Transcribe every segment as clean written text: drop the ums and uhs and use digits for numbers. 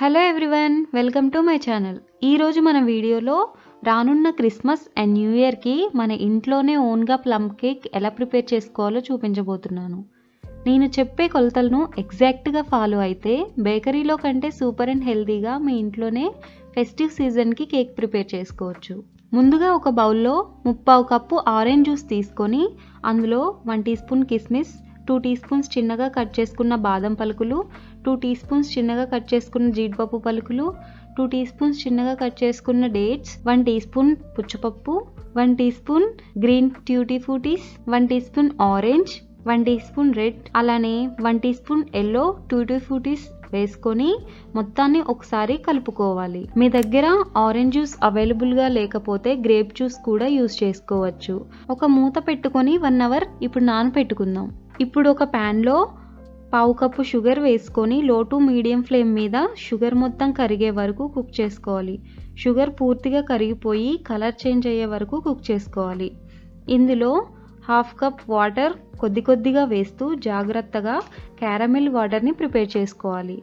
Hello everyone, welcome to my channel. ఈరోజు మన వీడియోలో రానున్న క్రిస్మస్ అండ్ న్యూ ఇయర్కి మన ఇంట్లోనే ఓన్గా ప్లమ్ కేక్ ఎలా ప్రిపేర్ చేసుకోవాలో చూపించబోతున్నాను. నేను చెప్పే కొలతలను ఎగ్జాక్ట్గా ఫాలో అయితే బేకరీలో కంటే సూపర్ అండ్ హెల్తీగా మీ ఇంట్లోనే ఫెస్టివ్ సీజన్కి కేక్ ప్రిపేర్ చేసుకోవచ్చు. ముందుగా ఒక బౌల్లో 3/4 కప్పు ఆరెంజ్ జ్యూస్ తీసుకొని అందులో 1 టీ స్పూన్ కిస్మిస్, 2 టీ స్పూన్స్ చిన్నగా కట్ చేసుకున్న బాదం పలుకులు, 2 టీ స్పూన్స్ చిన్నగా కట్ చేసుకున్న జీడిపప్పు పలుకులు, 2 టీ స్పూన్స్ చిన్నగా కట్ చేసుకున్న డేట్స్, 1 టీ స్పూన్ పుచ్చపప్పు, 1 teaspoon green tutti frutti, 1 teaspoon orange, 1 teaspoon red, అలానే 1 teaspoon yellow tutti frutti వేసుకొని మొత్తాన్ని ఒకసారి కలుపుకోవాలి. మీ దగ్గర ఆరెంజ్ జ్యూస్ అవైలబుల్గా లేకపోతే గ్రేప్ జ్యూస్ కూడా యూస్ చేసుకోవచ్చు. ఒక మూత పెట్టుకొని 1 అవర్ ఇప్పుడు నానపెట్టుకుందాం. ఇప్పుడు ఒక ప్యాన్లో 1/2 కప్పు షుగర్ వేసుకొని లో టు మీడియం ఫ్లేమ్ మీద షుగర్ మొత్తం కరిగే వరకు కుక్ చేసుకోవాలి. షుగర్ పూర్తిగా కరిగిపోయి కలర్ చేంజ్ అయ్యే వరకు కుక్ చేసుకోవాలి. ఇందులో 1/2 కప్ వాటర్ కొద్దిగా వేస్తూ జాగ్రత్తగా క్యారమెల్ వాటర్ని ప్రిపేర్ చేసుకోవాలి.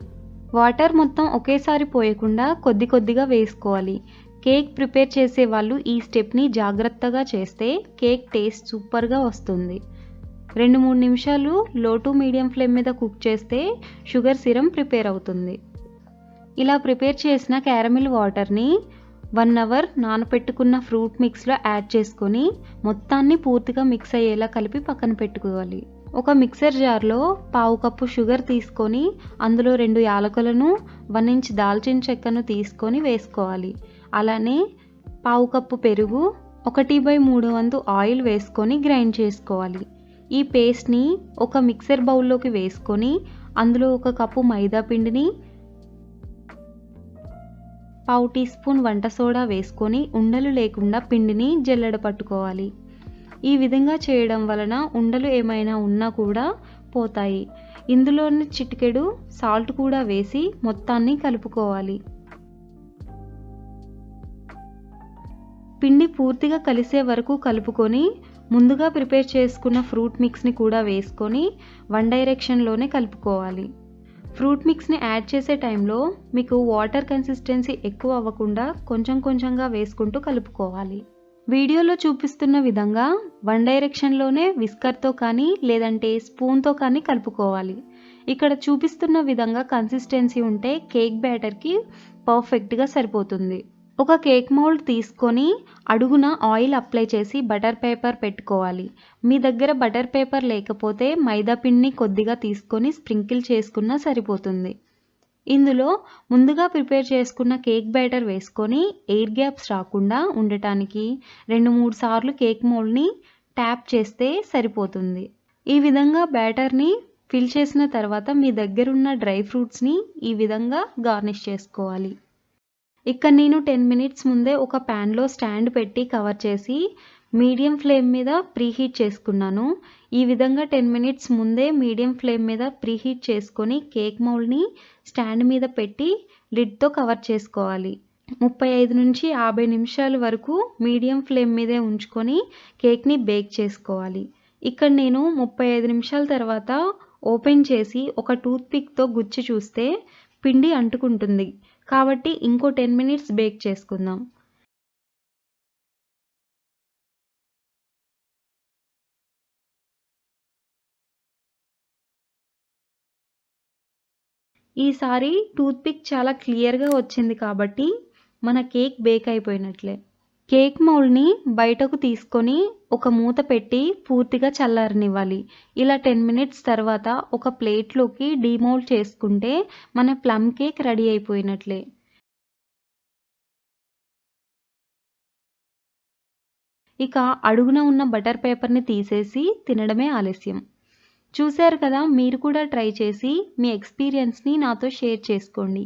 వాటర్ మొత్తం ఒకేసారి పోయకుండా కొద్దిగా వేసుకోవాలి. కేక్ ప్రిపేర్ చేసే వాళ్ళు ఈ స్టెప్ని జాగ్రత్తగా చేస్తే కేక్ టేస్ట్ సూపర్గా వస్తుంది. 2-3 నిమిషాలు లో టు మీడియం ఫ్లేమ్ మీద కుక్ చేస్తే షుగర్ సిరప్ ప్రిపేర్ అవుతుంది. ఇలా ప్రిపేర్ చేసిన క్యారమిల్ వాటర్ని 1 అవర్ నానపెట్టుకున్న ఫ్రూట్ మిక్స్లో యాడ్ చేసుకొని మొత్తాన్ని పూర్తిగా మిక్స్ అయ్యేలా కలిపి పక్కన పెట్టుకోవాలి. ఒక మిక్సర్ జార్లో 1/2 కప్పు షుగర్ తీసుకొని అందులో 2 యాలకులను, 1 ఇంచ్ దాల్చిన చెక్కను తీసుకొని వేసుకోవాలి. అలానే 1/2 కప్పు పెరుగు, 1/3 వంతు ఆయిల్ వేసుకొని గ్రైండ్ చేసుకోవాలి. ఈ పేస్ట్ని ఒక మిక్సర్ బౌల్లోకి వేసుకొని అందులో 1 కప్పు మైదా పిండిని, 1/2 టీ స్పూన్ వంట సోడా వేసుకొని ఉండలు లేకుండా పిండిని జల్లెడ పట్టుకోవాలి. ఈ విధంగా చేయడం వలన ఉండలు ఏమైనా ఉన్నా కూడా పోతాయి. ఇందులోని చిటికెడు సాల్ట్ కూడా వేసి మొత్తాన్ని కలుపుకోవాలి. పిండి పూర్తిగా కలిసే వరకు కలుపుకొని ముందుగా ప్రిపేర్ చేసుకున్న ఫ్రూట్ మిక్స్ని కూడా వేసుకొని వన్ డైరెక్షన్లోనే కలుపుకోవాలి. ఫ్రూట్ మిక్స్ని యాడ్ చేసే టైంలో మీకు వాటర్ కన్సిస్టెన్సీ ఎక్కువ అవ్వకుండా కొంచెంగా వేసుకుంటూ కలుపుకోవాలి. వీడియోలో చూపిస్తున్న విధంగా వన్ డైరెక్షన్లోనే విస్కర్తో కానీ లేదంటే స్పూన్తో కానీ కలుపుకోవాలి. ఇక్కడ చూపిస్తున్న విధంగా కన్సిస్టెన్సీ ఉంటే కేక్ బ్యాటర్కి పర్ఫెక్ట్గా సరిపోతుంది. ఒక కేక్ మౌల్డ్ తీసుకొని అడుగున ఆయిల్ అప్లై చేసి బటర్ పేపర్ పెట్టుకోవాలి. మీ దగ్గర బటర్ పేపర్ లేకపోతే మైదా పిండిని కొద్దిగా తీసుకొని స్ప్రింకిల్ చేసుకున్నా సరిపోతుంది. ఇందులో ముందుగా ప్రిపేర్ చేసుకున్న కేక్ బ్యాటర్ వేసుకొని ఎయిర్ గ్యాప్స్ రాకుండా ఉండటానికి 2-3 సార్లు కేక్ మౌల్డ్ని ట్యాప్ చేస్తే సరిపోతుంది. ఈ విధంగా బ్యాటర్ని ఫిల్ చేసిన తర్వాత మీ దగ్గరున్న డ్రై ఫ్రూట్స్ని ఈ విధంగా గార్నిష్ చేసుకోవాలి. ఇక్కడ నేను 10 మినిట్స్ ముందే ఒక ప్యాన్లో స్టాండ్ పెట్టి కవర్ చేసి మీడియం ఫ్లేమ్ మీద ప్రీహీట్ చేసుకున్నాను. ఈ విధంగా 10 మినిట్స్ ముందే మీడియం ఫ్లేమ్ మీద ప్రీహీట్ చేసుకొని కేక్ మౌల్డ్ని స్టాండ్ మీద పెట్టి లిడ్తో కవర్ చేసుకోవాలి. 35 నుంచి 50 నిమిషాల వరకు మీడియం ఫ్లేమ్ మీదే ఉంచుకొని కేక్ని బేక్ చేసుకోవాలి. ఇక్కడ నేను 35 నిమిషాల తర్వాత ఓపెన్ చేసి ఒక టూత్పిక్తో గుచ్చి చూస్తే పిండి అంటుకుంటుంది. కాబట్టి ఇంకో 10 మినిట్స్ బేక్ చేసుకుందాం. ఈసారి టూత్పిక్ చాలా క్లియర్గా వచ్చింది కాబట్టి మన కేక్ బేక్ అయిపోయినట్లే. కేక్ మౌల్డ్ని బయటకు తీసుకొని ఒక మూత పెట్టి పూర్తిగా చల్లారనివ్వాలి. ఇలా 10 మినిట్స్ తర్వాత ఒక ప్లేట్లోకి డీమౌల్డ్ చేసుకుంటే మన ప్లమ్ కేక్ రెడీ అయిపోయినట్లే. ఇక అడుగున ఉన్న బటర్ పేపర్ని తీసేసి తినడమే ఆలస్యం. చూశారు కదా, మీరు కూడా ట్రై చేసి మీ ఎక్స్పీరియన్స్ని నాతో షేర్ చేసుకోండి.